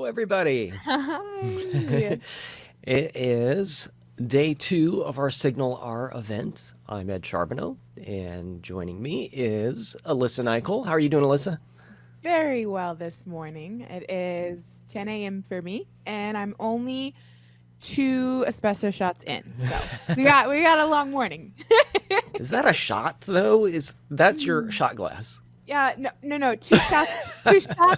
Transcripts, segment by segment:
everybody. Hi. It is day 2 of our SignalR event. I'm Ed Charbeneau, and joining me is Alyssa Nicoll. How are you doing, Alyssa? Very well this morning. It is 10 a.m. for me, and I'm only 2 espresso shots in. So we got a long morning. Is that a shot, though? That's your shot glass? Yeah, no. 2 shots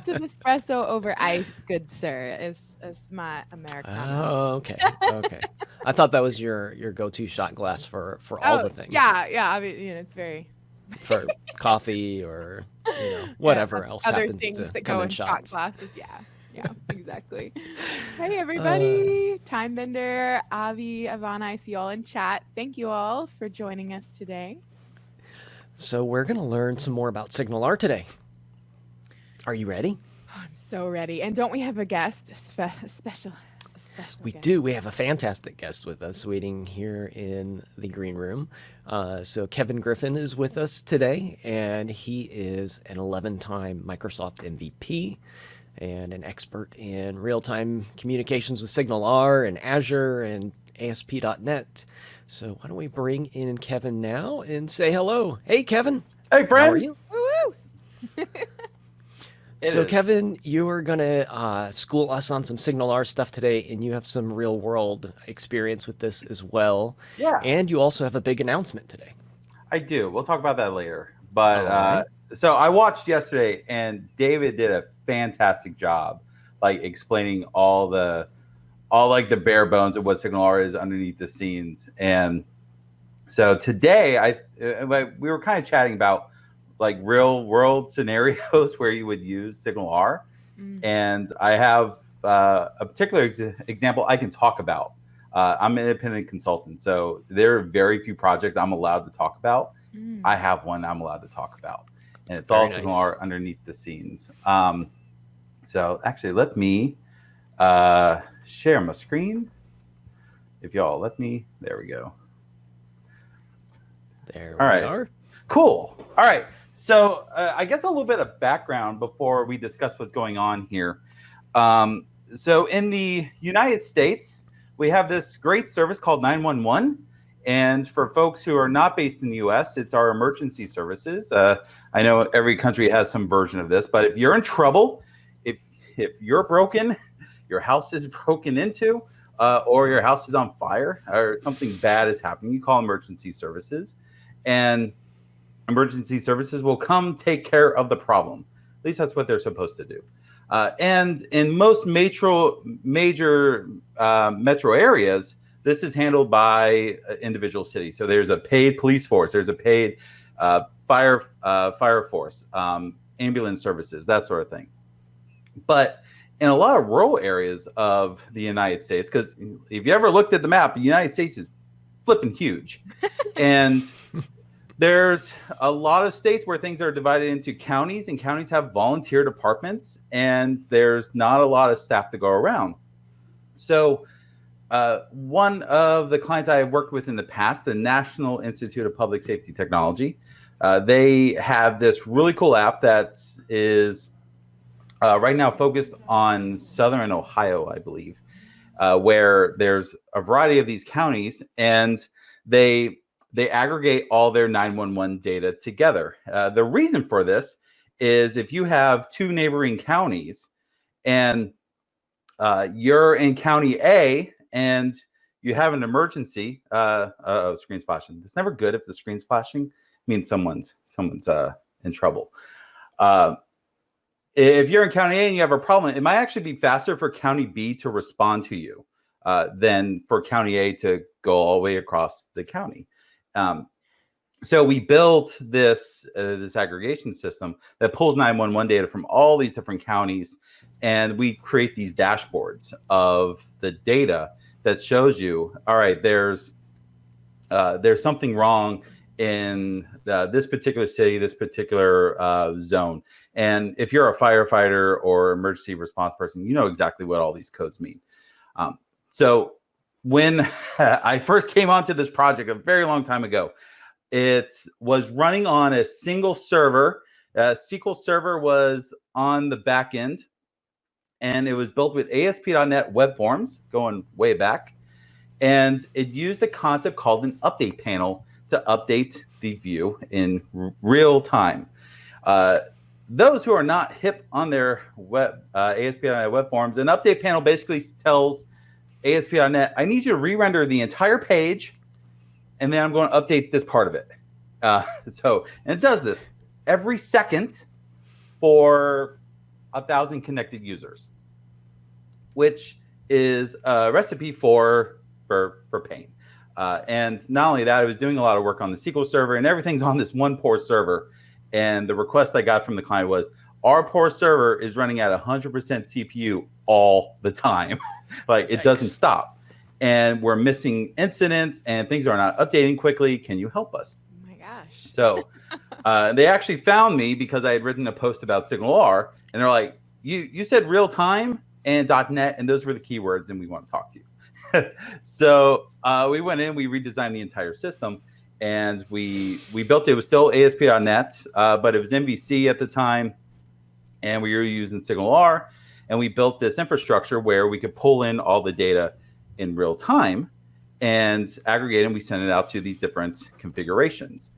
of espresso over ice, good sir. Is my Americano. Oh, okay. I thought that was your go-to shot glass for all Oh, the things. yeah. I mean, it's very For coffee or, yeah, whatever else other happens things to that come go in in shot shots. glasses. Yeah, exactly. Hey, everybody. Time Bender, Avi, Ivana, I see you all in chat. Thank you all for joining us today. So we're going to learn some more about SignalR today. Are you ready? Oh, I'm so ready. And don't we have a guest, a special We guest? do. We have a fantastic guest with us waiting here in the green room. So Kevin Griffin is with us today, and he is an 11-time Microsoft MVP and an expert in real-time communications with SignalR and Azure and ASP.NET. So why don't we bring in Kevin now and say hello. Hey, Kevin. Hey, friends. How are you? Woo-woo. So, Kevin, you are going to school us on some SignalR stuff today, and you have some real-world experience with this as well. Yeah. And you also have a big announcement today. I do. We'll talk about that later. But right. So I watched yesterday, and David did a fantastic job, like explaining all the bare bones of what SignalR is underneath the scenes. And so today, we were kind of chatting about like real world scenarios where you would use SignalR. And I have a particular example I can talk about. I'm an independent consultant, so there are very few projects I'm allowed to talk about. I have one I'm allowed to talk about, and it's all SignalR underneath the scenes. So actually, let me share my screen. If y'all let me, there we go. There we are. Cool. All right. So I guess a little bit of background before we discuss what's going on here. So in the United States, we have this great service called 911. And for folks who are not based in the US, it's our emergency services. I know every country has some version of this, but if you're in trouble, if you're broken, your house is broken into, or your house is on fire, or something bad is happening, you call emergency services. And emergency services will come take care of the problem. At least that's what they're supposed to do. And in most major metro areas, this is handled by individual cities. So there's a paid police force, there's a paid fire force, ambulance services, that sort of thing. But in a lot of rural areas of the United States, because if you ever looked at the map, the United States is flipping huge. And there's a lot of states where things are divided into counties, and counties have volunteer departments, and there's not a lot of staff to go around. So one of the clients I have worked with in the past, the National Institute of Public Safety Technology, they have this really cool app that is right now focused on Southern Ohio, I believe, where there's a variety of these counties, and they aggregate all their 911 data together. The reason for this is if you have 2 neighboring counties and you're in County A and you have an emergency, screen's flashing. It's never good if the screen's flashing. It means someone's in trouble. If you're in County A and you have a problem, it might actually be faster for County B to respond to you than for County A to go all the way across the county. So we built this aggregation system that pulls 911 data from all these different counties, and we create these dashboards of the data that shows you, all right, there's something wrong in this particular city, this particular zone. And if you're a firefighter or emergency response person, you know exactly what all these codes mean. So when I first came onto this project a very long time ago, it was running on a single server. SQL Server was on the back end, and it was built with ASP.NET Web Forms going way back. And it used a concept called an update panel to update the view in real time. Those who are not hip on their ASP.NET Web Forms, an update panel basically tells ASP.NET, I need you to re-render the entire page, and then I'm going to update this part of it. And it does this every second for 1,000 connected users, which is a recipe for pain. And not only that, I was doing a lot of work on the SQL server, and everything's on this one poor server. And the request I got from the client was, our poor server is running at 100% CPU all the time. Like, it doesn't stop. And we're missing incidents, and things are not updating quickly. Can you help us? Oh my gosh. So they actually found me because I had written a post about SignalR, and they're like, you said real time and .NET, and those were the keywords, and we want to talk to you. So we went in, we redesigned the entire system, and we built it. It was still ASP.NET, but it was MVC at the time, and we were using SignalR, and we built this infrastructure where we could pull in all the data in real time and aggregate, and we send it out to these different configurations.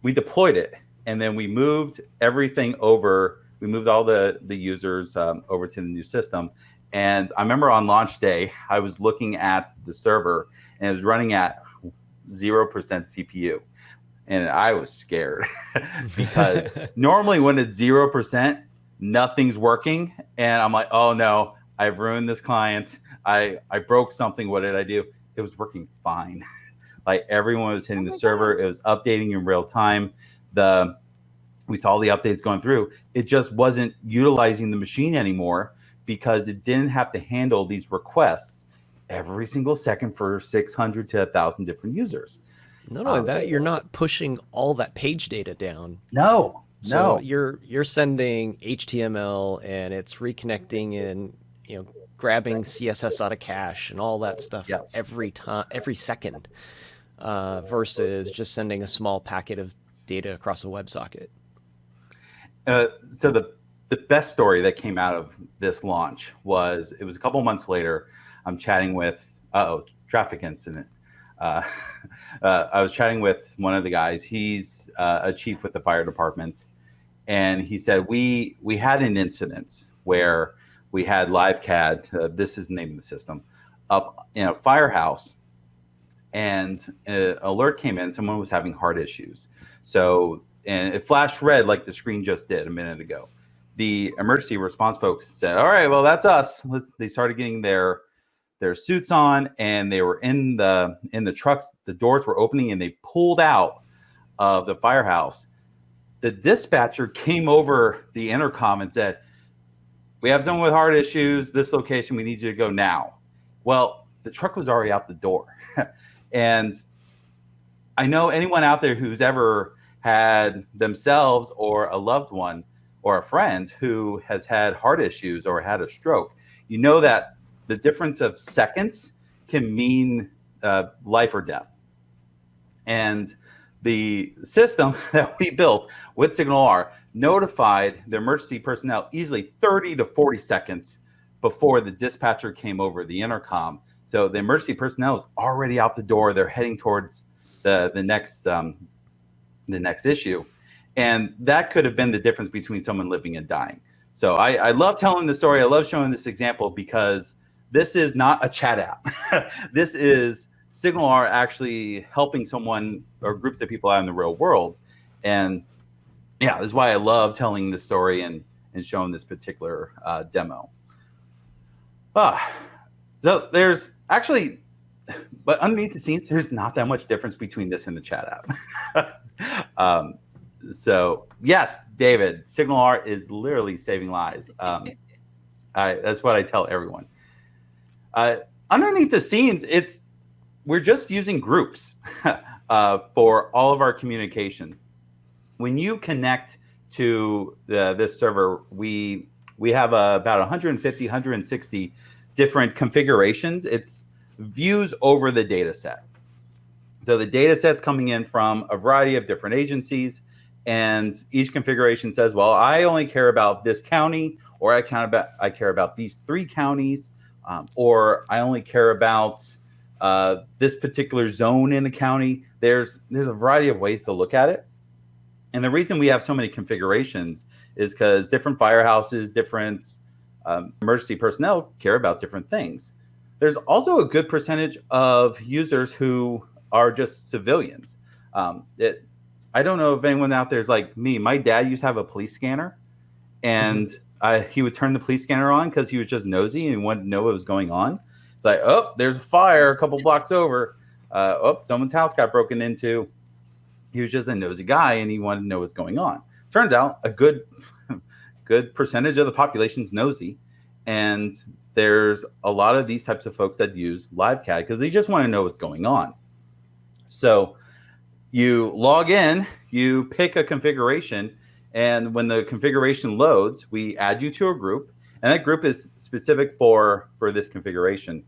We deployed it, and then we moved everything over. We moved all the users over to the new system. And I remember on launch day, I was looking at the server, and it was running at 0% CPU. And I was scared because normally when it's 0%, nothing's working. And I'm like, oh no, I've ruined this client. I broke something. What did I do? It was working fine. Like, everyone was hitting the server. It was updating in real time. We saw the updates going through. It just wasn't utilizing the machine anymore because it didn't have to handle these requests every single second for 600 to 1,000 different users. Not only that, you're not pushing all that page data down. No. So you're sending HTML, and it's reconnecting and grabbing CSS out of cache and all that stuff every second, versus just sending a small packet of data across a WebSocket. So the best story that came out of this launch was, it was a couple months later. I'm chatting with traffic incident. I was chatting with one of the guys. He's a chief with the fire department, and he said we had an incident where we had live CAD. This is the name of the system, up in a firehouse, and an alert came in. Someone was having heart issues. So, and it flashed red like the screen just did a minute ago. The emergency response folks said, all right, well, that's us. They started getting their suits on, and they were in the trucks. The doors were opening, and they pulled out of the firehouse. The dispatcher came over the intercom and said, we have someone with heart issues, this location, we need you to go now. Well, the truck was already out the door. And I know anyone out there who's ever had themselves or a loved one or a friend who has had heart issues or had a stroke, you know that the difference of seconds can mean life or death. And the system that we built with SignalR notified the emergency personnel easily 30 to 40 seconds before the dispatcher came over the intercom. So the emergency personnel is already out the door. They're heading towards the next issue. And that could have been the difference between someone living and dying. So I love telling the story. I love showing this example because this is not a chat app. This is SignalR actually helping someone or groups of people out in the real world. And yeah, this is why I love telling the story and showing this particular demo. So there's actually, but underneath the scenes, there's not that much difference between this and the chat app. So yes, David, SignalR is literally saving lives. That's what I tell everyone. Underneath the scenes, we're just using groups for all of our communication. When you connect to this server, we have about 150, 160 different configurations. It's views over the data set. So the data set's coming in from a variety of different agencies, And each configuration says, well, I only care about this county, or I care about these 3 counties, or I only care about this particular zone in the county. There's a variety of ways to look at it. And the reason we have so many configurations is because different firehouses, different emergency personnel care about different things. There's also a good percentage of users who are just civilians. I don't know if anyone out there is like me. My dad used to have a police scanner, and he would turn the police scanner on because he was just nosy and wanted to know what was going on. It's like, oh, there's a fire a couple blocks over. Oh, someone's house got broken into. He was just a nosy guy, and he wanted to know what's going on. Turns out a good percentage of the population's nosy, and there's a lot of these types of folks that use LiveCat because they just want to know what's going on. So you log in, you pick a configuration, and when the configuration loads, we add you to a group, and that group is specific for this configuration.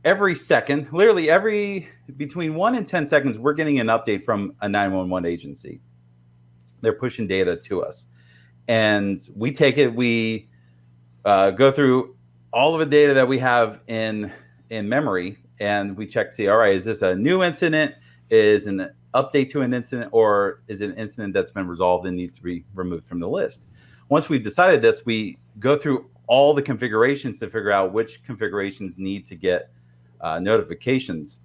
Every second, literally between 1 and 10 seconds, we're getting an update from a 911 agency. They're pushing data to us, and we take it. We go through all of the data that we have in memory, and we check to see, all right, is this a new incident? Is an update to an incident, or is it an incident that's been resolved and needs to be removed from the list? Once we've decided this, we go through all the configurations to figure out which configurations need to get notifications.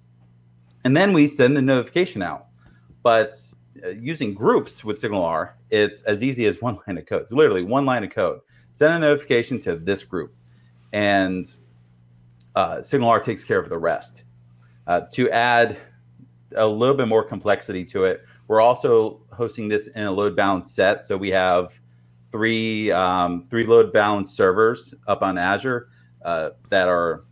And then we send the notification out. But using groups with SignalR, it's as easy as one line of code. It's literally one line of code. Send a notification to this group, and SignalR takes care of the rest. To add a little bit more complexity to it, we're also hosting this in a load balance set. So we have three load balance servers up on Azure that are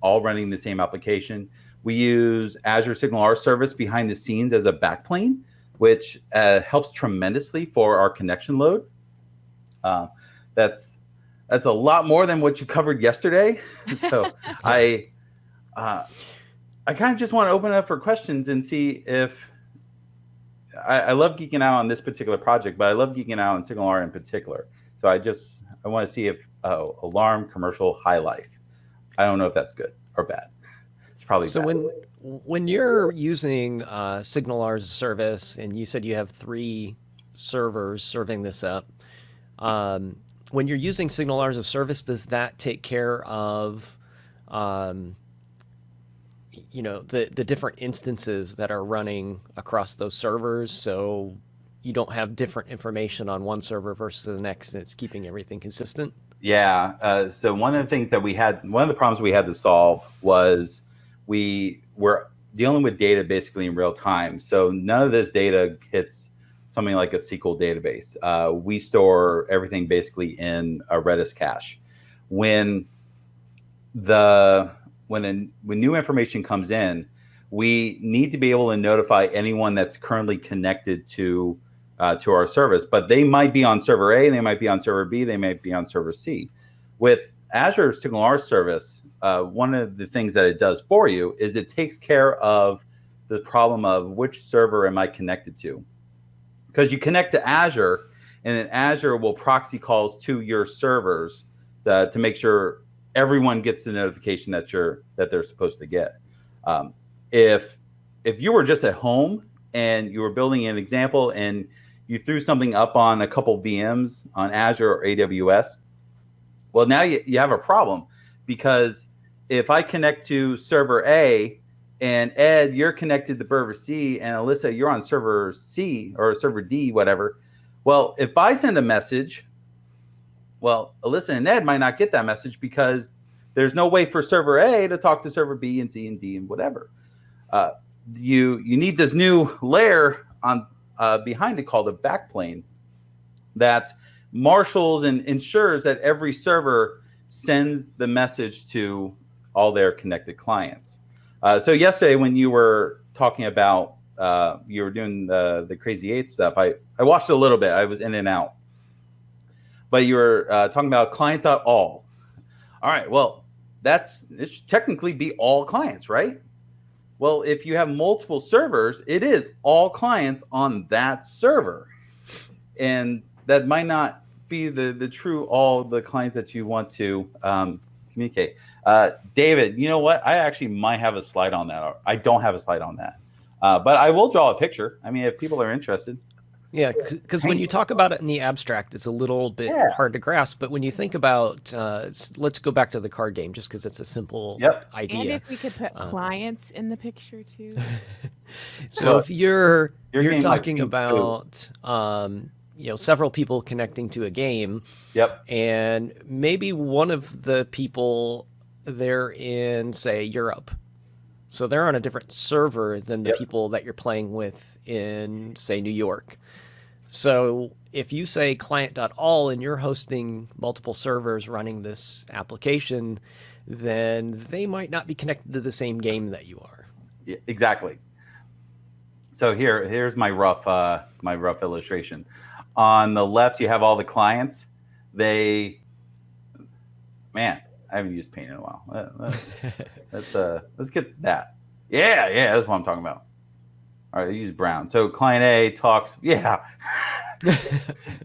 all running the same application. We use Azure SignalR service behind the scenes as a backplane, which helps tremendously for our connection load. That's a lot more than what you covered yesterday. So I kind of just want to open it up for questions and see if I love geeking out on this particular project, but I love geeking out on SignalR in particular. So I want to see if alarm commercial high life. I don't know if that's good or bad. It's probably so bad. when you're using SignalR's service, and you said you have 3 servers serving this up, when you're using SignalR as a service, does that take care of the different instances that are running across those servers, so you don't have different information on one server versus the next, and it's keeping everything consistent? Yeah. So one of the problems we had to solve was we were dealing with data basically in real time. So none of this data hits something like a SQL database. We store everything basically in a Redis cache. When new information comes in, we need to be able to notify anyone that's currently connected to our service, but they might be on server A, they might be on server B, they might be on server C. With Azure SignalR service, one of the things that it does for you is it takes care of the problem of which server am I connected to. Because you connect to Azure, and then Azure will proxy calls to your servers to make sure everyone gets the notification that they're supposed to get. If you were just at home and you were building an example and you threw something up on a couple VMs on Azure or AWS, well, now you have a problem, because if I connect to server A and Ed, you're connected to server C, and Alyssa, you're on server C or server D, whatever. Well, if I send a message, well, Alyssa and Ed might not get that message because there's no way for server A to talk to server B and C and D and whatever. You need this new layer on behind it called a backplane that marshals and ensures that every server sends the message to all their connected clients. So yesterday when you were talking about you were doing the Crazy 8 stuff, I watched a little bit. I was in and out. But you were talking about clients.all. All right, well, it should technically be all clients, right? Well, if you have multiple servers, it is all clients on that server. and that might not be the true all the clients that you want to communicate. David, you know what? I actually might have a slide on that. I don't have a slide on that, but I will draw a picture. I mean, if people are interested. Yeah, because when you talk about it in the abstract, it's a little bit hard to grasp. But when you think about, let's go back to the card game, just because it's a simple idea. And if we could put clients in the picture too. So if you're talking about, several people connecting to a game. Yep. And maybe one of the people, they're in, say, Europe. So they're on a different server than the people that you're playing with in, say, New York. So if you say client.all and you're hosting multiple servers running this application, then they might not be connected to the same game that you are. Yeah, exactly. So here's my rough illustration. On the left, you have all the clients. I haven't used Paint in a while. Let's get that. Yeah, that's what I'm talking about. All right, I use brown. So client A talks. Yeah,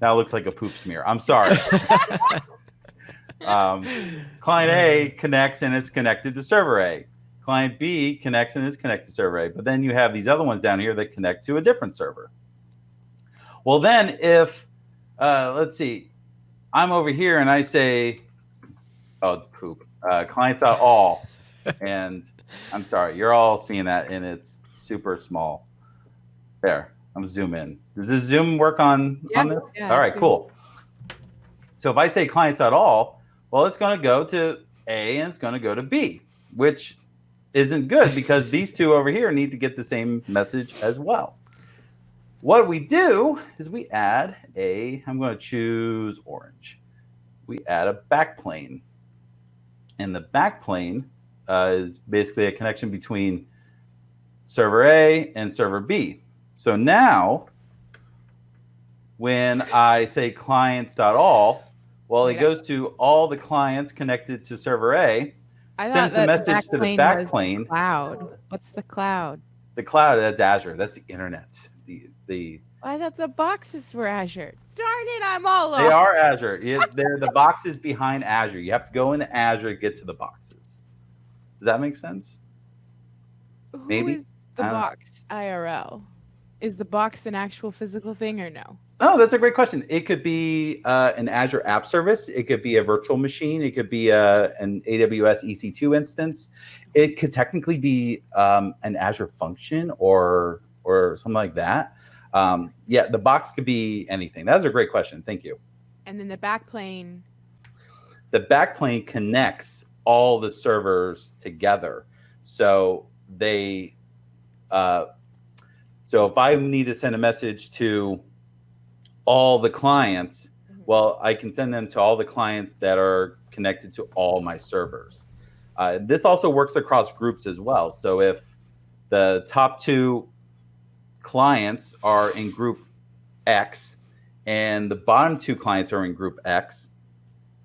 now it looks like a poop smear. I'm sorry. Client A connects and it's connected to server A. Client B connects and it's connected to server A. But then you have these other ones down here that connect to a different server. Well, then if let's see, I'm over here and I say, clients.all, and I'm sorry, you're all seeing that and it's super small. There, I'm zoom in. Does this zoom work on this? Yeah, all right, cool. So if I say clients.all, well, it's going to go to A and it's going to go to B, which isn't good because these two over here need to get the same message as well. What we do is we add I'm going to choose orange. We add a backplane. And the backplane is basically a connection between server A and server B. So now, when I say clients.all, it goes to all the clients connected to server A, sends a message to the backplane. Cloud. What's the cloud? The cloud, that's Azure. That's the internet. I thought the boxes were Azure. Darn it, I'm all lost. They are Azure. They're the boxes behind Azure. You have to go into Azure to get to the boxes. Does that make sense? Maybe. Who is the box IRL? Is the box an actual physical thing or no? Oh, that's a great question. It could be an Azure App Service. It could be a virtual machine. It could be an AWS EC2 instance. It could technically be an Azure function or something like that. The box could be anything. That's a great question. Thank you. And then the backplane. The backplane connects all the servers together. So so if I need to send a message to all the clients, well, I can send them to all the clients that are connected to all my servers. This also works across groups as well. So if the top two clients are in group X and the bottom two clients are in group X,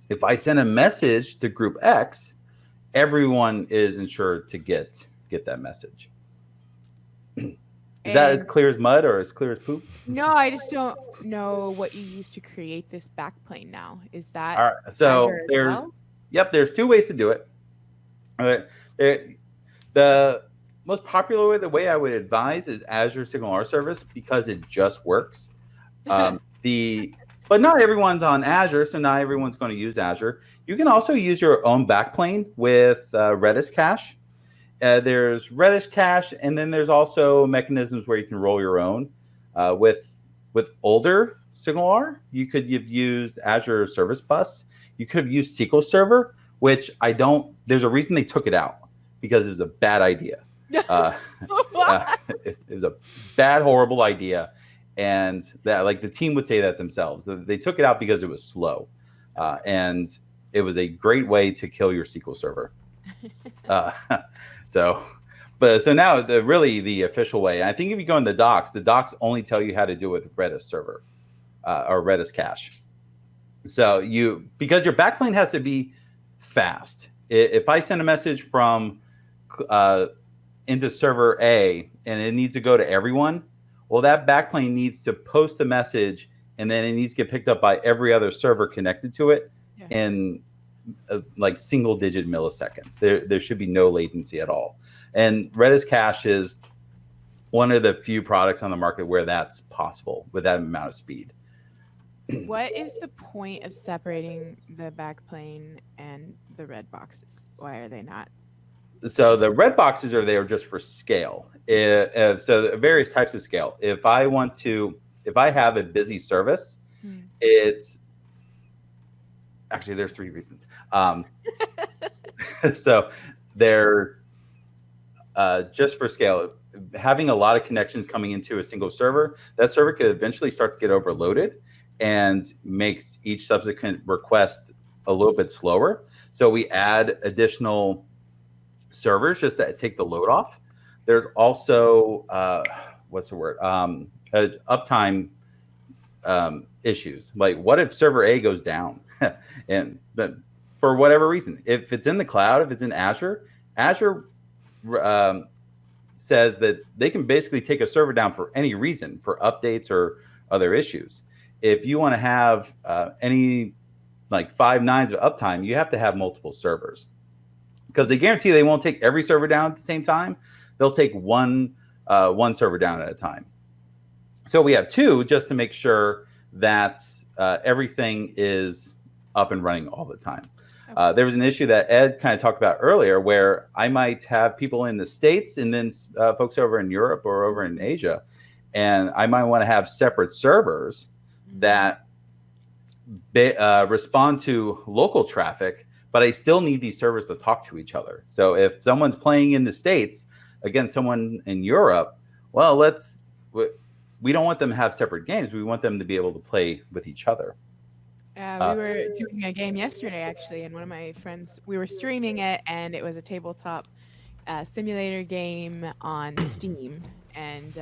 if I send a message to group X, everyone is ensured to get that message. Is that as clear as mud or as clear as poop? No, I just don't know what you use to create this backplane now. Is that all right? So there's two ways to do it. The most popular way, the way I would advise, is Azure SignalR service because it just works. But not everyone's on Azure, so not everyone's going to use Azure. You can also use your own backplane with Redis cache. There's Redis cache, and then there's also mechanisms where you can roll your own. With older SignalR, you could have used Azure Service Bus. You could have used SQL Server, which there's a reason they took it out because it was a bad idea. It was a bad, horrible idea. And that, like, the team would say that themselves. They took it out because it was slow. And it was a great way to kill your SQL Server. So now the official way, I think if you go in the docs only tell you how to do it with Redis server or Redis cache. So because your backplane has to be fast. If I send a message from into server A and it needs to go to everyone, well, that backplane needs to post the message and then it needs to get picked up by every other server connected to it in like single digit milliseconds. There should be no latency at all. And Redis Cache is one of the few products on the market where that's possible with that amount of speed. What is the point of separating the backplane and the red boxes? Why are they not? So the red boxes are there just for scale. So various types of scale. If I have a busy service, it's actually, there's 3 reasons. So they're just for scale. Having a lot of connections coming into a single server, that server could eventually start to get overloaded and makes each subsequent request a little bit slower. So we add additional servers just to take the load off. There's also uptime issues. Like, what if server A goes down? And for whatever reason, if it's in the cloud, if it's in Azure says that they can basically take a server down for any reason, for updates or other issues. If you want to have any like 5 nines of uptime, you have to have multiple servers, because they guarantee they won't take every server down at the same time. They'll take one server down at a time. So we have 2 just to make sure that everything is up and running all the time. There was an issue that Ed kind of talked about earlier where I might have people in the States and then folks over in Europe or over in Asia, and I might want to have separate servers that respond to local traffic, but I still need these servers to talk to each other. So if someone's playing in the States against someone in Europe, well, we don't want them to have separate games. We want them to be able to play with each other. We were doing a game yesterday, actually, and one of my friends, we were streaming it, and it was a tabletop simulator game on Steam, and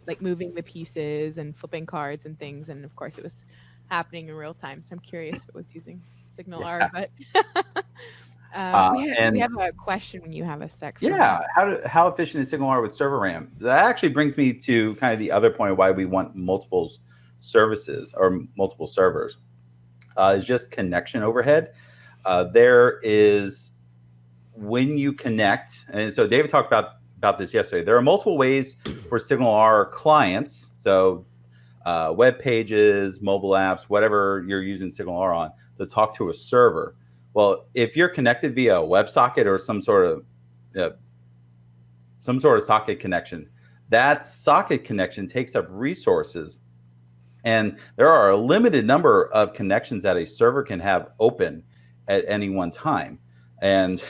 like moving the pieces and flipping cards and things, and of course it was happening in real time. So I'm curious if it was using SignalR, but we have a question when you have a sec. How efficient is SignalR with server RAM? That actually brings me to kind of the other point of why we want multiple services or multiple servers. Is just connection overhead. There is, when you connect, and so David talked about this yesterday, there are multiple ways for SignalR clients, so web pages, mobile apps, whatever you're using SignalR on, to talk to a server. Well, if you're connected via a WebSocket or some sort of socket connection, that socket connection takes up resources. And there are a limited number of connections that a server can have open at any one time. And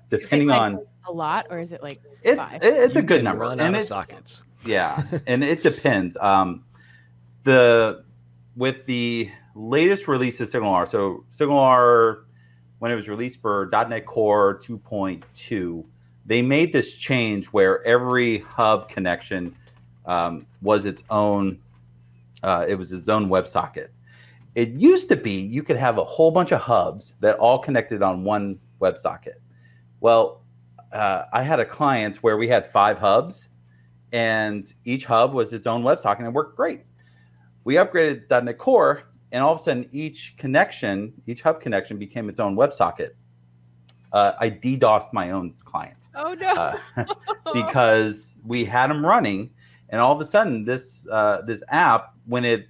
depending on a lot, or is it like it's a good number. Run out of sockets. Yeah, and it depends. With the latest release of SignalR, so SignalR, when it was released for .NET Core 2.2, they made this change where every hub connection was its own. It was its own WebSocket. It used to be you could have a whole bunch of hubs that all connected on one WebSocket. Well, I had a client where we had 5 hubs, and each hub was its own WebSocket, and it worked great. We upgraded .NET Core, and all of a sudden, each hub connection became its own WebSocket. I DDoSed my own client. Oh no! Because we had them running, and all of a sudden, this app, when it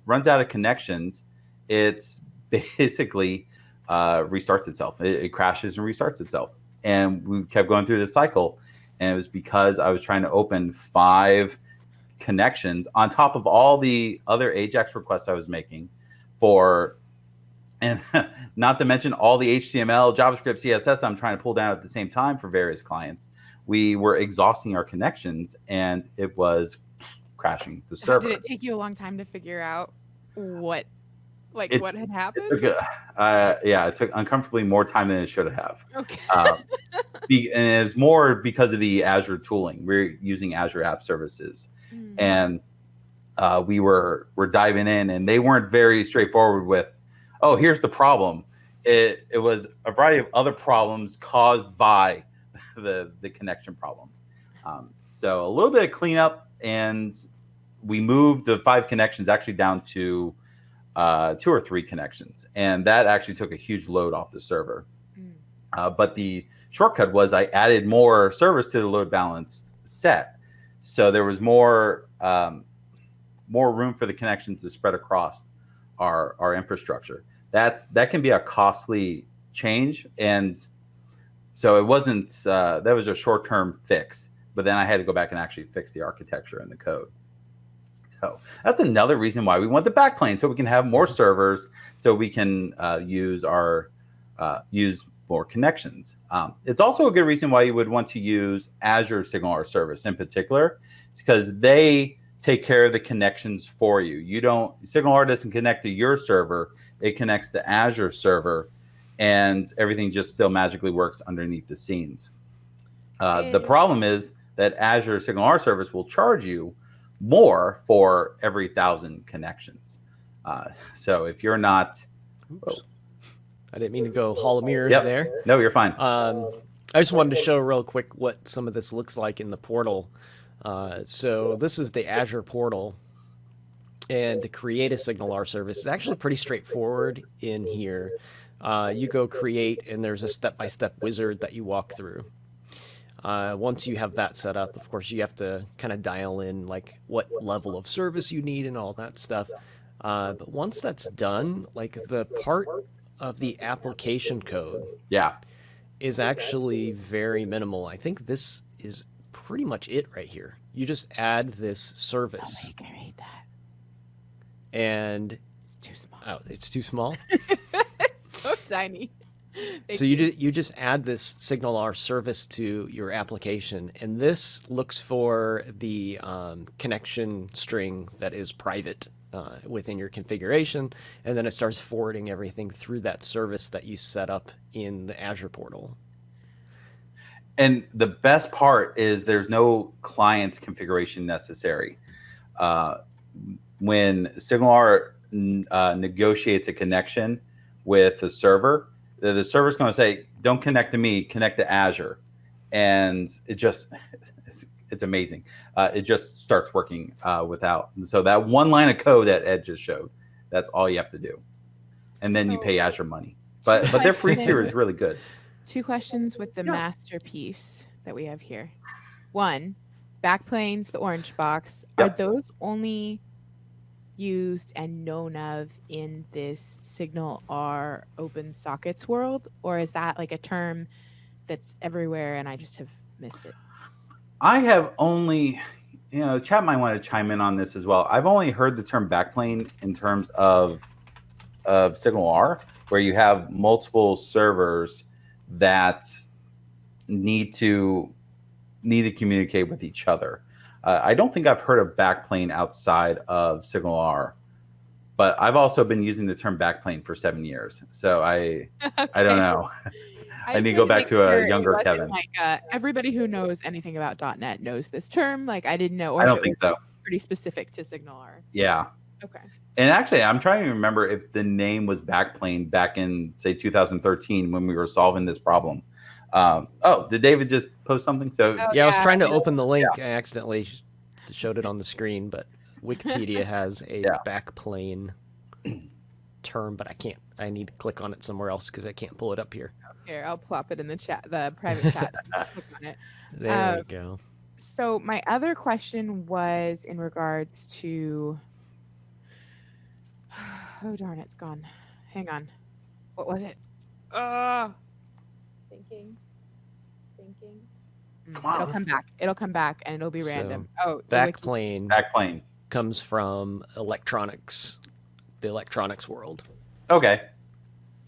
runs out of connections, it's basically restarts itself. It crashes and restarts itself. And we kept going through this cycle. And it was because I was trying to open 5 connections on top of all the other AJAX requests I was making and not to mention all the HTML, JavaScript, CSS I'm trying to pull down at the same time for various clients. We were exhausting our connections, and it was crashing the server. Did it take you a long time to figure out what had happened? It took uncomfortably more time than it should have. Okay. And it's more because of the Azure tooling. We're using Azure App Services, and we're diving in, and they weren't very straightforward with, oh, here's the problem. It was a variety of other problems caused by the connection problem. So a little bit of cleanup, and we moved the 5 connections actually down to 2 or 3 connections, and that actually took a huge load off the server. But the shortcut was I added more servers to the load balanced set, so there was more room for the connections to spread across our infrastructure. That can be a costly change, and so it wasn't that was a short-term fix, but then I had to go back and actually fix the architecture and the code. So that's another reason why we want the backplane, so we can have more servers, so we can use more connections. It's also a good reason why you would want to use Azure SignalR service in particular. It's because they take care of the connections for you. SignalR doesn't connect to your server, it connects to Azure server, and everything just still magically works underneath the scenes. The problem is that Azure SignalR service will charge you more for every 1,000 connections. So if you're not... Oops. I didn't mean to go hall of mirrors there. No, you're fine. I just wanted to show real quick what some of this looks like in the portal. So this is the Azure Portal. And to create a SignalR service is actually pretty straightforward in here. You go create, and there's a step-by-step wizard that you walk through. Once you have that set up, of course, you have to kind of dial in like what level of service you need and all that stuff. But once that's done, like the part of the application code is actually very minimal. I think this is pretty much it right here. You just add this service. Oh, you can read that. And it's too small. Oh, it's too small? It's so tiny. So you just add this SignalR service to your application, and this looks for the connection string that is private within your configuration, and then it starts forwarding everything through that service that you set up in the Azure portal. And the best part is there's no client configuration necessary. When SignalR negotiates a connection with the server, the server's going to say, don't connect to me, connect to Azure. And it just, it's amazing. It just starts working without. So that one line of code that Ed just showed, that's all you have to do. And then you pay Azure money. But their free tier is really good. 2 questions with the masterpiece that we have here. 1, backplanes, the orange box. Are those only used and known of in this SignalR open sockets world, or is that like a term that's everywhere and I just have missed it? I have only, chat might want to chime in on this as well. I've only heard the term backplane in terms of SignalR, where you have multiple servers that need to communicate with each other. I don't think I've heard of backplane outside of SignalR, but I've also been using the term backplane for 7 years. So I don't know. I need to go back to a younger Kevin. Like everybody who knows anything about .NET knows this term. Like I didn't know. Or I don't think so. Pretty specific to SignalR. Yeah. Okay. And actually, I'm trying to remember if the name was backplane back in, say, 2013 when we were solving this problem. Did David just post something? So I was trying to open the link. I accidentally showed it on the screen, but Wikipedia has a backplane term, but I can't. I need to click on it somewhere else because I can't pull it up here. Here, I'll plop it in the chat, the private chat. Click on it. There we go. So my other question was in regards to. Oh darn, it's gone. Hang on. What was it? Thinking. Come on. It'll come back and it'll be random. Backplane comes from electronics, the electronics world. Okay.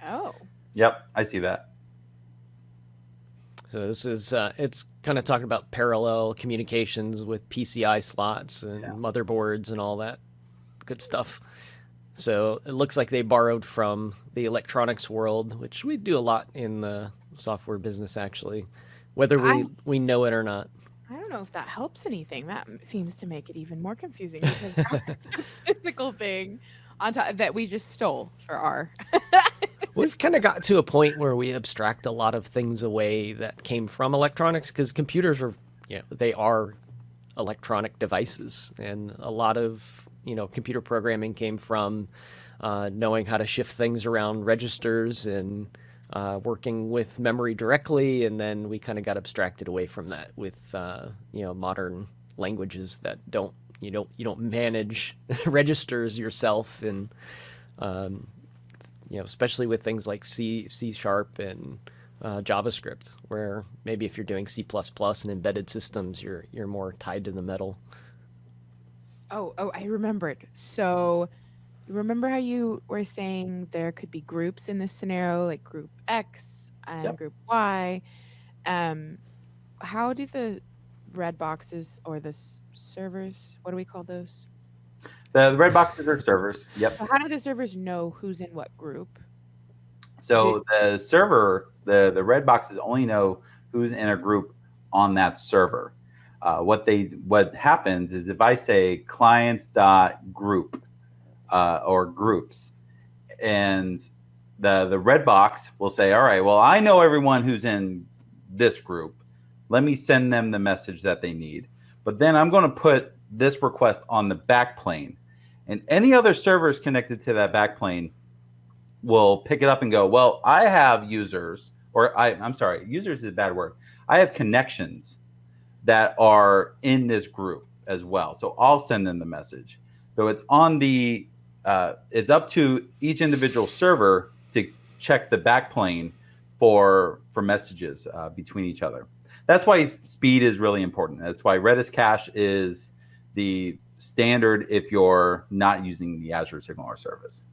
Oh. Yep, I see that. So this is it's kind of talking about parallel communications with PCI slots and motherboards and all that good stuff. So it looks like they borrowed from the electronics world, which we do a lot in the software business, actually, whether we know it or not. I don't know if that helps anything. That seems to make it even more confusing because that's a physical thing on top that we just stole for our. We've kind of got to a point where we abstract a lot of things away that came from electronics because computers are, they are electronic devices. And a lot of, computer programming came from knowing how to shift things around registers and working with memory directly. And then we kind of got abstracted away from that with, modern languages that you don't manage registers yourself. And, especially with things like C Sharp and JavaScript, where maybe if you're doing C++ and embedded systems, you're more tied to the metal. Oh, I remembered. So, remember how you were saying there could be groups in this scenario, like group X and group Y? How do the red boxes or the servers, what do we call those? The red boxes are servers. Yep. So how do the servers know who's in what group? So the server, the red boxes only know who's in a group on that server. What happens is if I say clients.group or groups, and the red box will say, all right, well, I know everyone who's in this group. Let me send them the message that they need. But then I'm going to put this request on the backplane, and any other servers connected to that backplane will pick it up and go, well, I have users, or I'm sorry, users is a bad word. I have connections that are in this group as well. So I'll send them the message. So it's on the, it's up to each individual server to check the backplane for messages between each other. That's why speed is really important. That's why Redis cache is the standard if you're not using the Azure SignalR service,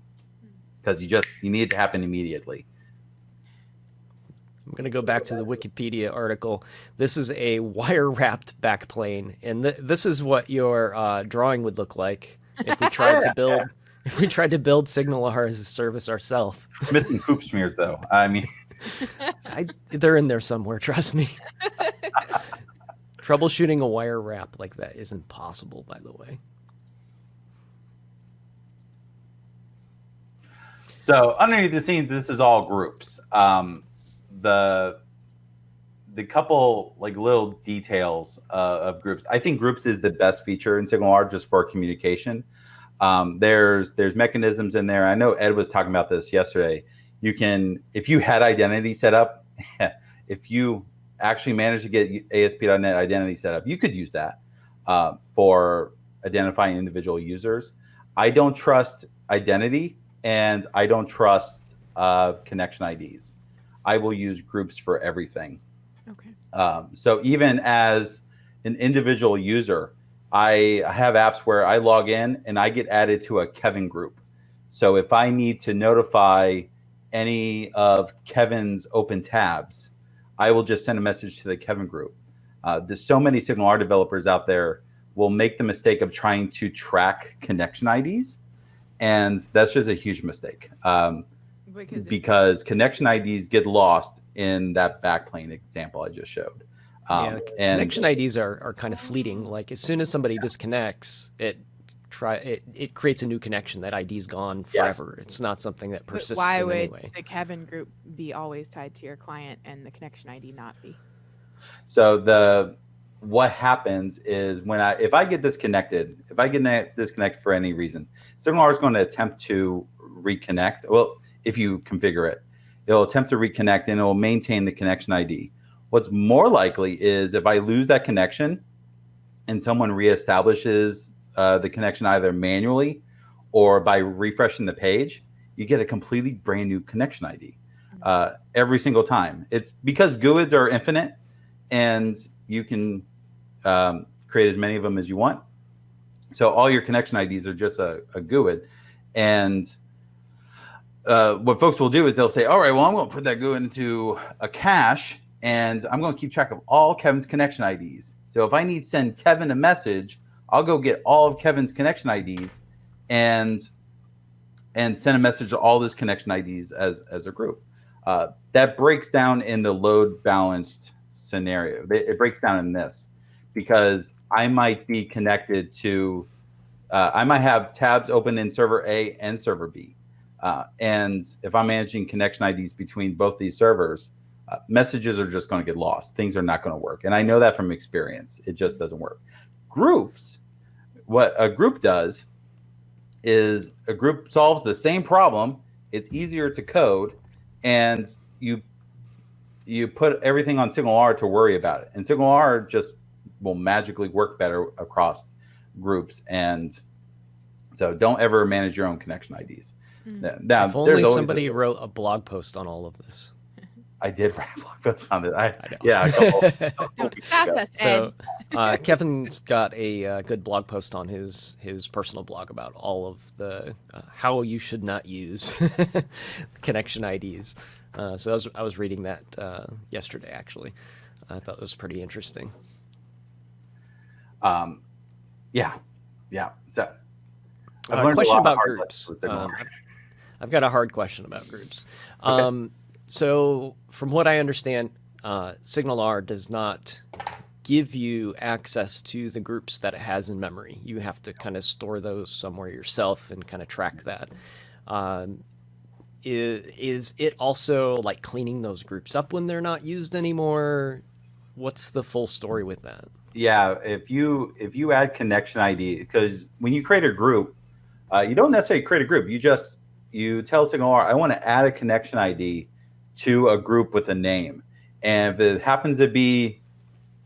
because you need it to happen immediately. I'm going to go back to the Wikipedia article. This is a wire-wrapped backplane, and this is what your drawing would look like if we tried to build. If we tried to build SignalR as a service ourselves. Missing poop smears, though. I mean, they're in there somewhere. Trust me. Troubleshooting a wire wrap like that isn't possible, by the way. So underneath the scenes, this is all groups. The couple like little details of groups. I think groups is the best feature in SignalR just for communication. There's mechanisms in there. I know Ed was talking about this yesterday. You can, if you had identity set up, if you actually managed to get ASP.NET identity set up, you could use that for identifying individual users. I don't trust identity, and I don't trust connection IDs. I will use groups for everything. Okay. So even as an individual user, I have apps where I log in and I get added to a Kevin group. So if I need to notify any of Kevin's open tabs, I will just send a message to the Kevin group. There's so many SignalR developers out there will make the mistake of trying to track connection IDs, and that's just a huge mistake. Because connection IDs get lost in that backplane example I just showed. And connection IDs are kind of fleeting. Like as soon as somebody disconnects, it creates a new connection. That ID's gone forever. Yes. It's not something that persists. But why would the Kevin group be always tied to your client and the connection ID not be? So what happens is if I get disconnected, for any reason, SignalR is going to attempt to reconnect. Well, if you configure it, it'll attempt to reconnect and it will maintain the connection ID. What's more likely is if I lose that connection and someone reestablishes the connection either manually or by refreshing the page, you get a completely brand new connection ID every single time. It's because GUIDs are infinite and you can create as many of them as you want. So all your connection IDs are just a GUID. And what folks will do is they'll say, all right, well, I'm going to put that GUID into a cache and I'm going to keep track of all Kevin's connection IDs. So if I need to send Kevin a message, I'll go get all of Kevin's connection IDs and send a message to all those connection IDs as a group. That breaks down in the load balanced scenario. It breaks down in this because I might be connected to, I might have tabs open in server A and server B. And if I'm managing connection IDs between both these servers, messages are just going to get lost. Things are not going to work. And I know that from experience. It just doesn't work. groups, what a group does is a group solves the same problem. It's easier to code, and you put everything on SignalR to worry about it. And SignalR just will magically work better across groups. And so don't ever manage your own connection IDs. Now, if only somebody wrote a blog post on all of this. I did write a blog post on it. I know. Yeah. Don't stop us, So Kevin's got a good blog post on his personal blog about all of the how you should not use connection IDs. So I was reading that yesterday, actually. I thought it was pretty interesting. Yeah. So question about groups. I've got a hard question about groups. Okay. So from what I understand, SignalR does not give you access to the groups that it has in memory. You have to kind of store those somewhere yourself and kind of track that. Is it also like cleaning those groups up when they're not used anymore? What's the full story with that? Yeah, if you add connection ID, because when you create a group, you don't necessarily create a group. You tell SignalR, I want to add a connection ID to a group with a name. And if it happens to be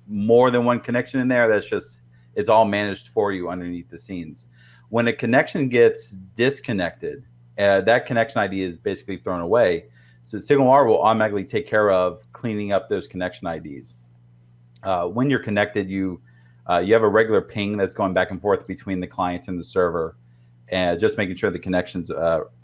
more than one connection in there, it's all managed for you underneath the scenes. When a connection gets disconnected, that connection ID is basically thrown away. So SignalR will automatically take care of cleaning up those connection IDs. When you're connected, you have a regular ping that's going back and forth between the client and the server, and just making sure the connection's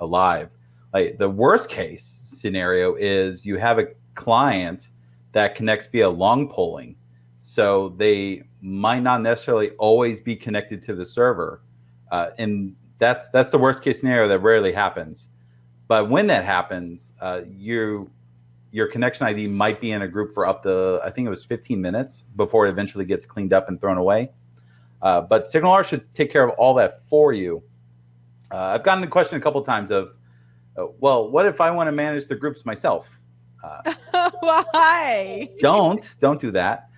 alive. Like the worst case scenario is you have a client that connects via long polling, so they might not necessarily always be connected to the server, and that's the worst case scenario that rarely happens. But when that happens, your connection ID might be in a group for up to, I think it was 15 minutes before it eventually gets cleaned up and thrown away. But SignalR should take care of all that for you. I've gotten the question a couple of times of, well, what if I want to manage the groups myself? Why? Don't do that.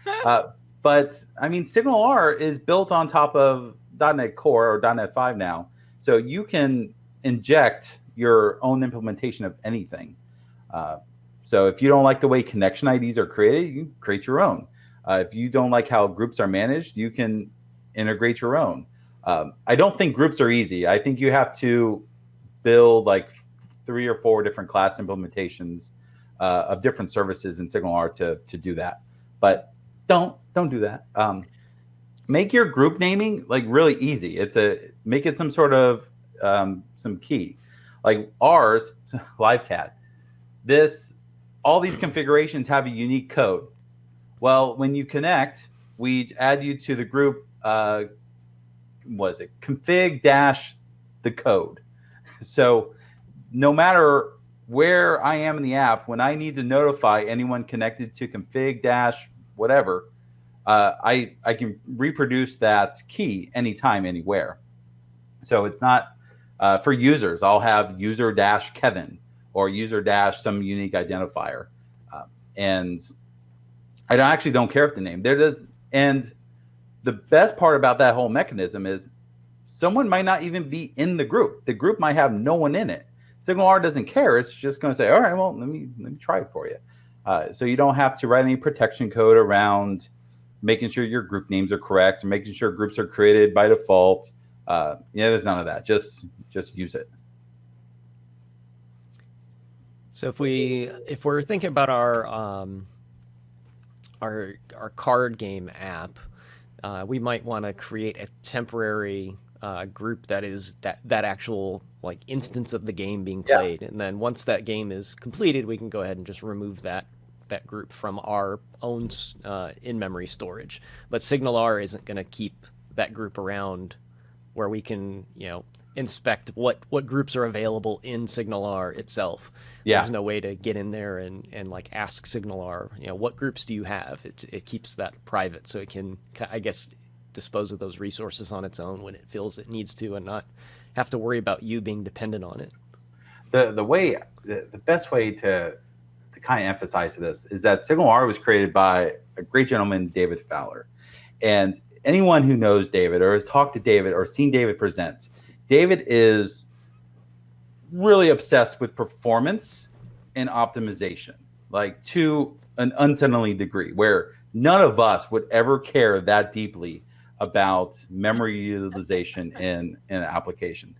But I mean, SignalR is built on top of .NET Core or .NET 5 now, so you can inject your own implementation of anything. So if you don't like the way connection IDs are created, you create your own. If you don't like how groups are managed, you can integrate your own. I don't think groups are easy. I think you have to build like 3 or 4 different class implementations of different services in SignalR to do that. But don't do that. Make your group naming like really easy. Make it some sort of some key, like ours, LiveCat. All these configurations have a unique code. Well, when you connect, we add you to the group. Config dash the code. So no matter where I am in the app, when I need to notify anyone connected to config dash whatever, I can reproduce that key anytime, anywhere. So it's not for users. I'll have user dash Kevin or user dash some unique identifier, and I actually don't care if the name there does. And the best part about that whole mechanism is someone might not even be in the group. The group might have no one in it. SignalR doesn't care. It's just going to say, all right, well, let me try it for you. So you don't have to write any protection code around making sure your group names are correct, or making sure groups are created by default. There's none of that. Just use it. So if we're thinking about our card game app, we might want to create a temporary group that is that actual like instance of the game being played, and then once that game is completed, we can go ahead and just remove that group from our own in-memory storage. But SignalR isn't going to keep that group around where we can inspect what groups are available in SignalR itself. There's no way to get in there and like ask SignalR, what groups do you have? It keeps that private, so it can, I guess, dispose of those resources on its own when it feels it needs to, and not have to worry about you being dependent on it. The best way to kind of emphasize this is that SignalR was created by a great gentleman, David Fowler, and anyone who knows David or has talked to David or seen David present, David is really obsessed with performance and optimization, like to an unsettling degree, where none of us would ever care that deeply about memory utilization in an application.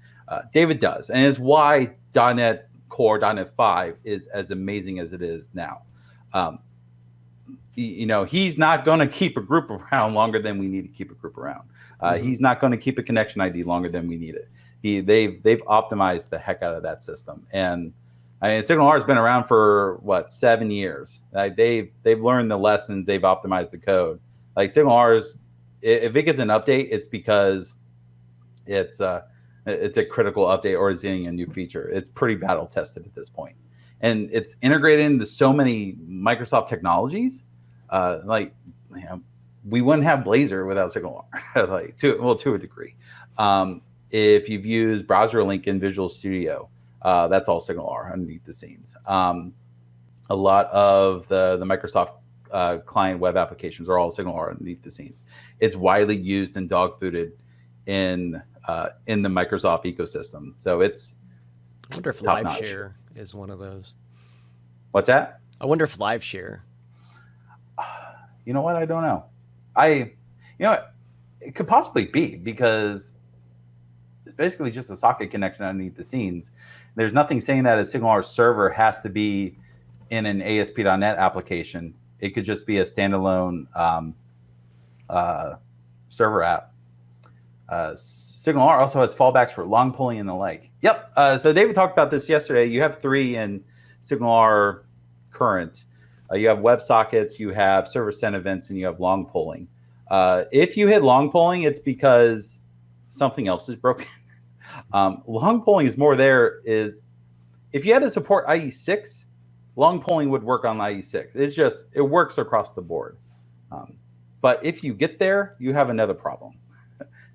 David does, and it's why .NET Core, .NET 5 is as amazing as it is now. He's not going to keep a group around longer than we need to keep a group around. He's not going to keep a connection ID longer than we need it. They've optimized the heck out of that system, and SignalR has been around for 7 years. They've learned the lessons. They've optimized the code. Like SignalR's, if it gets an update, it's because it's a critical update or is getting a new feature. It's pretty battle tested at this point, and it's integrated into so many Microsoft technologies. We wouldn't have Blazor without SignalR, to a degree. If you've used Browser Link in Visual Studio, that's all SignalR underneath the scenes. A lot of the Microsoft client web applications are all SignalR underneath the scenes. It's widely used and dog-fooded in the Microsoft ecosystem. So it's I wonder if top-notch. LiveShare is one of those. What's that? I wonder if LiveShare. You know what? I don't know. It could possibly be, because it's basically just a socket connection underneath the scenes. There's nothing saying that a SignalR server has to be in an ASP.NET application. It could just be a standalone server app. SignalR also has fallbacks for long polling and the like. Yep. So David talked about this yesterday. You have 3 in SignalR current. You have WebSockets, you have server sent events, and you have long polling. If you hit long polling, it's because something else is broken. Long polling is more there is if you had to support IE6, long polling would work on IE6. It works across the board. But if you get there, you have another problem.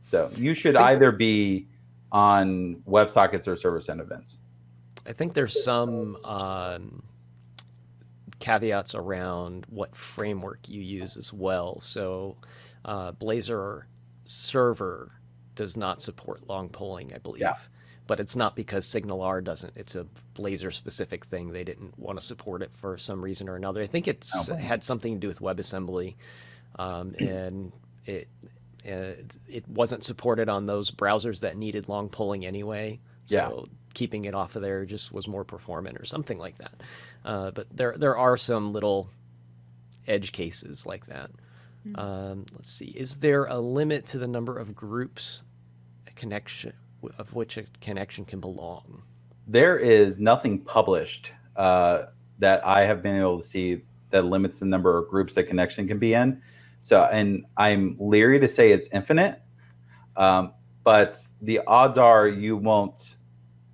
So you should either be on WebSockets or server sent events. I think there's some caveats around what framework you use as well. So Blazor server does not support long polling, I believe. Yeah. But it's not because SignalR doesn't. It's a Blazor specific thing. They didn't want to support it for some reason or another. I think it's had something to do with WebAssembly, and it wasn't supported on those browsers that needed long polling anyway. So keeping it off of there just was more performant or something like that. But there are some little edge cases like that. Let's see. Is there a limit to the number of groups of which a connection can belong? There is nothing published that I have been able to see that limits the number of groups that connection can be in. So, and I'm leery to say it's infinite, but the odds are you won't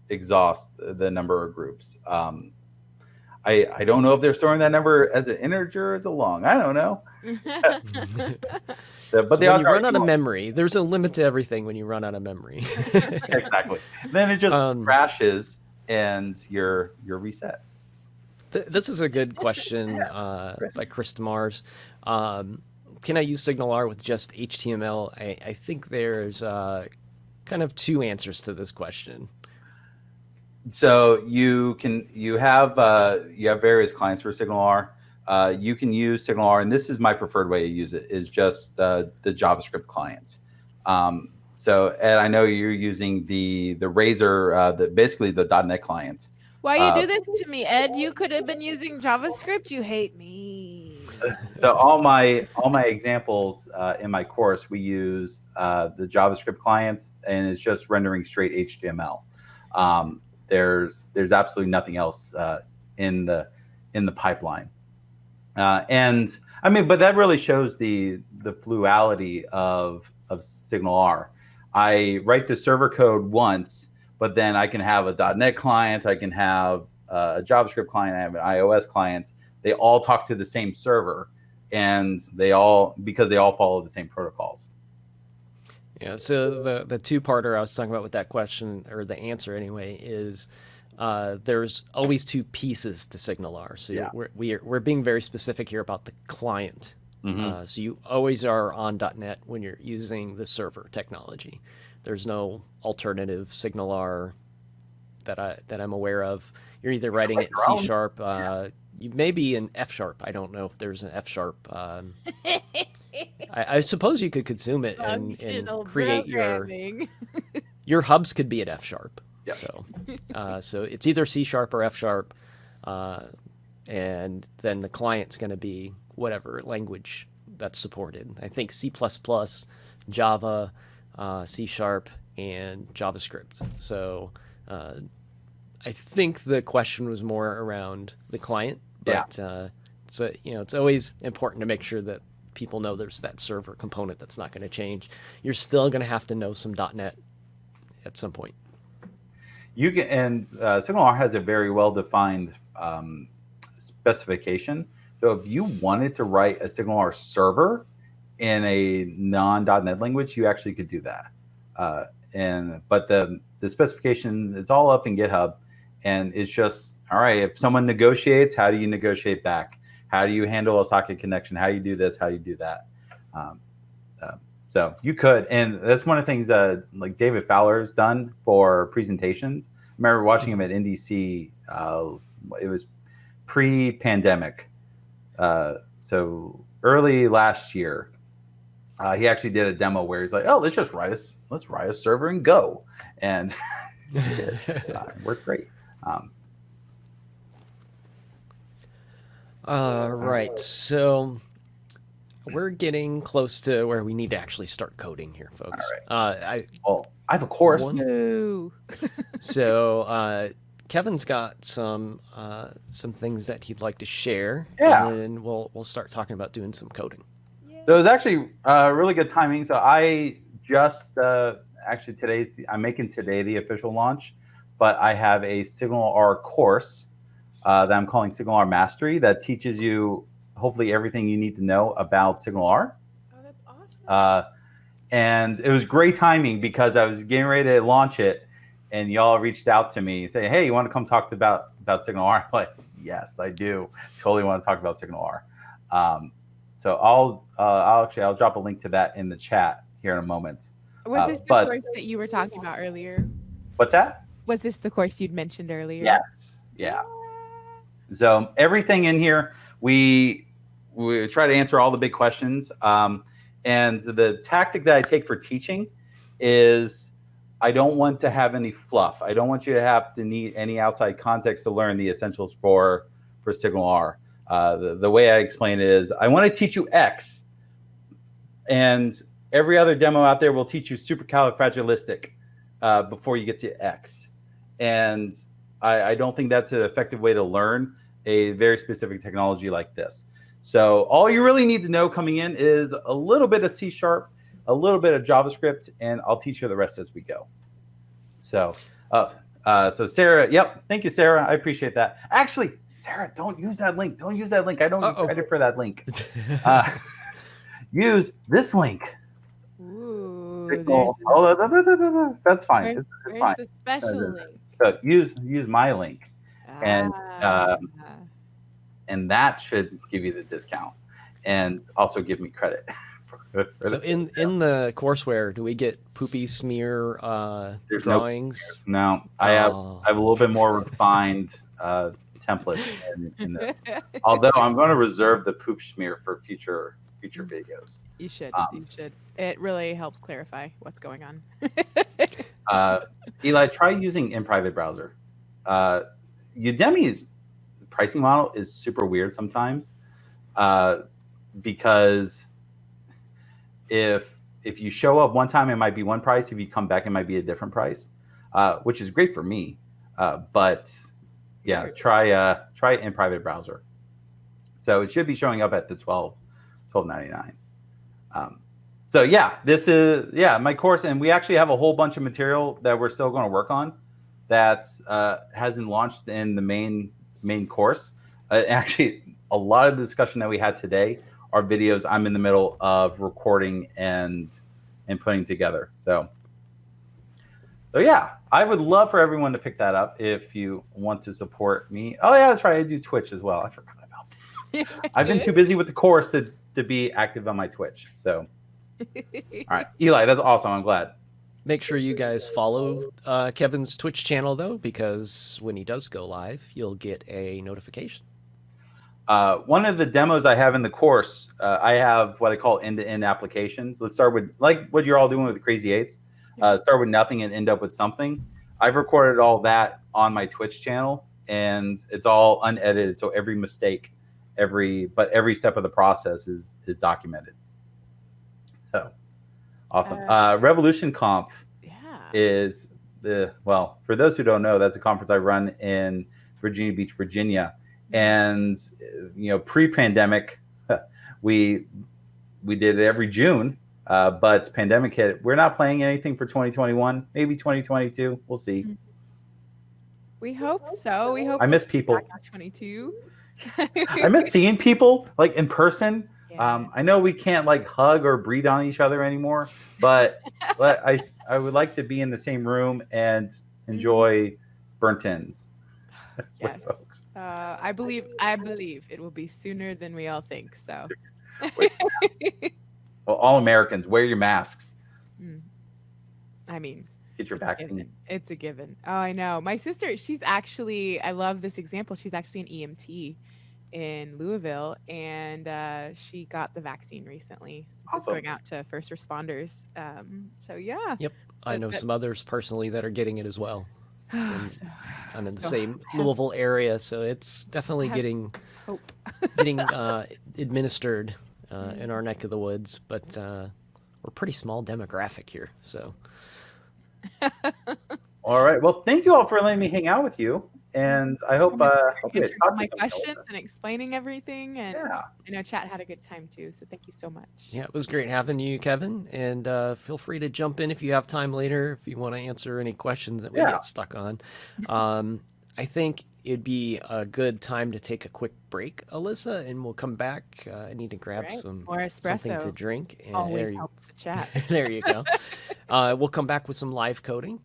exhaust the number of groups. I don't know if they're storing that number as an integer or as a long. I don't know. But so when you run out of memory, there's a limit to everything when you run out of memory. Exactly. Then it just crashes and you're reset. This is a good question by Chris DeMars. Can I use SignalR with just HTML? I think there's kind of 2 answers to this question. So you have various clients for SignalR. You can use SignalR, and this is my preferred way to use it, is just the JavaScript client. So Ed, I know you're using the Razor, basically the .NET client. Why you do this to me, Ed? You could have been using JavaScript. You hate me. So all my examples in my course, we use the JavaScript clients, and it's just rendering straight HTML. There's absolutely nothing else in the pipeline, and I mean, but that really shows the fluidity of SignalR. I write the server code once, but then I can have a .NET client, I can have a JavaScript client, I have an iOS client. They all talk to the same server, and because they all follow the same protocols. Yeah, so the 2-parter I was talking about with that question, or the answer anyway, is there's always 2 pieces to SignalR. So we're being very specific here about the client So you always are on .NET when you're using the server technology. There's no alternative SignalR that I'm aware of. You're either writing it in C#. You may be in F#. I don't know if there's an F#. I suppose you could consume it and create your hubs could be at F#. Yep. So it's either C# or F#, and then the client's going to be whatever language that's supported. I think C++, Java, C#, and JavaScript. So I think the question was more around the client, but so it's always important to make sure that people know there's that server component that's not going to change. You're still going to have to know some .NET at some point. You can, and SignalR has a very well-defined specification. So if you wanted to write a SignalR server in a non.NET language, you actually could do that. But the specification, it's all up in GitHub, and it's just, all right, if someone negotiates, how do you negotiate back? How do you handle a socket connection? How do you do this? How do you do that? So you could, and that's one of the things like David Fowler's done for presentations. I remember watching him at NDC. It was pre-pandemic, so early last year. He actually did a demo where he's like, "Oh, let's write a server and go," and it worked great. Right, so we're getting close to where we need to actually start coding here, folks. All right. I have a course. So Kevin's got some things that he'd like to share. Yeah. And then we'll start talking about doing some coding. So it was actually really good timing. So I just actually I'm making today the official launch, but I have a SignalR course that I'm calling SignalR Mastery that teaches you hopefully everything you need to know about SignalR. Oh, that's awesome. And it was great timing because I was getting ready to launch it, and y'all reached out to me and say, "Hey, you want to come talk about SignalR?" I'm like, yes, I do. Totally want to talk about SignalR. So I'll drop a link to that in the chat here in a moment. Was this the course that you were talking about earlier? What's that? Was this the course you'd mentioned earlier? Yes. Yeah. So everything in here, we try to answer all the big questions. And the tactic that I take for teaching is I don't want to have any fluff. I don't want you to have to need any outside context to learn the essentials for SignalR. The way I explain it is I want to teach you X, and every other demo out there will teach you supercalifragilistic before you get to X. And I don't think that's an effective way to learn a very specific technology like this. So all you really need to know coming in is a little bit of C#, a little bit of JavaScript, and I'll teach you the rest as we go. So, so Sarah, yep, thank you, Sarah. I appreciate that. Actually, Sarah, don't use that link. Don't use that link. I don't get credit for that link. Use this link. Ooh, that's fine. It's fine. The special link. So use my link, and that should give you the discount, and also give me credit. So in the courseware, do we get poopy smear drawings? No, I have a little bit more refined template in this. Although I'm going to reserve the poop smear for future videos. You should. You should. It really helps clarify what's going on. Eli, try using in private browser. Udemy's pricing model is super weird sometimes because if you show up one time, it might be one price. If you come back, it might be a different price, which is great for me. But yeah, try in private browser. So it should be showing up at the $12.99. So yeah, this is my course, and we actually have a whole bunch of material that we're still going to work on that hasn't launched in the main course. Actually, a lot of the discussion that we had today are videos I'm in the middle of recording and putting together. So yeah, I would love for everyone to pick that up if you want to support me. Oh yeah, that's right. I do Twitch as well. I forgot about that. I've been too busy with the course to to be active on my Twitch. So, all right, Eli, that's awesome. I'm glad. Make sure you guys follow Kevin's Twitch channel, though, because when he does go live, you'll get a notification. One of the demos I have in the course, I have what I call end-to-end applications. Let's start with like what you're all doing with the Crazy Eights. Start with nothing and end up with something. I've recorded all that on my Twitch channel, and it's all unedited. So every mistake, every step of the process is documented. So awesome. Revolution Conf is for those who don't know, that's a conference I run in Virginia Beach, Virginia. And pre-pandemic, we did it every June, but pandemic hit. We're not planning anything for 2021, maybe 2022. We'll see. We hope so. We hope. I miss people. 22. I miss seeing people like in person. Yeah. I know we can't like hug or breathe on each other anymore, but I would like to be in the same room and enjoy burnt ends. Yes. I believe it will be sooner than we all think. So. Well, all Americans, wear your masks. I mean, get your vaccine. It's a given. Oh, I know. My sister, I love this example. She's actually an EMT in Louisville, and she got the vaccine recently since it's going out to first responders. So yeah. Yep. I know some others personally that are getting it as well. I'm in the same Louisville area, so it's definitely getting administered in our neck of the woods, but we're pretty small demographic here, so. All right. Well, thank you all for letting me hang out with you. And I hope answering all my questions and explaining everything. And I know chat had a good time too. So thank you so much. Yeah, it was great having you, Kevin. And feel free to jump in if you have time later, if you want to answer any questions that we get stuck on. I think it'd be a good time to take a quick break, Alyssa, and we'll come back. I need to grab some something to drink. And always helps the chat. There you go. We'll come back with some live coding.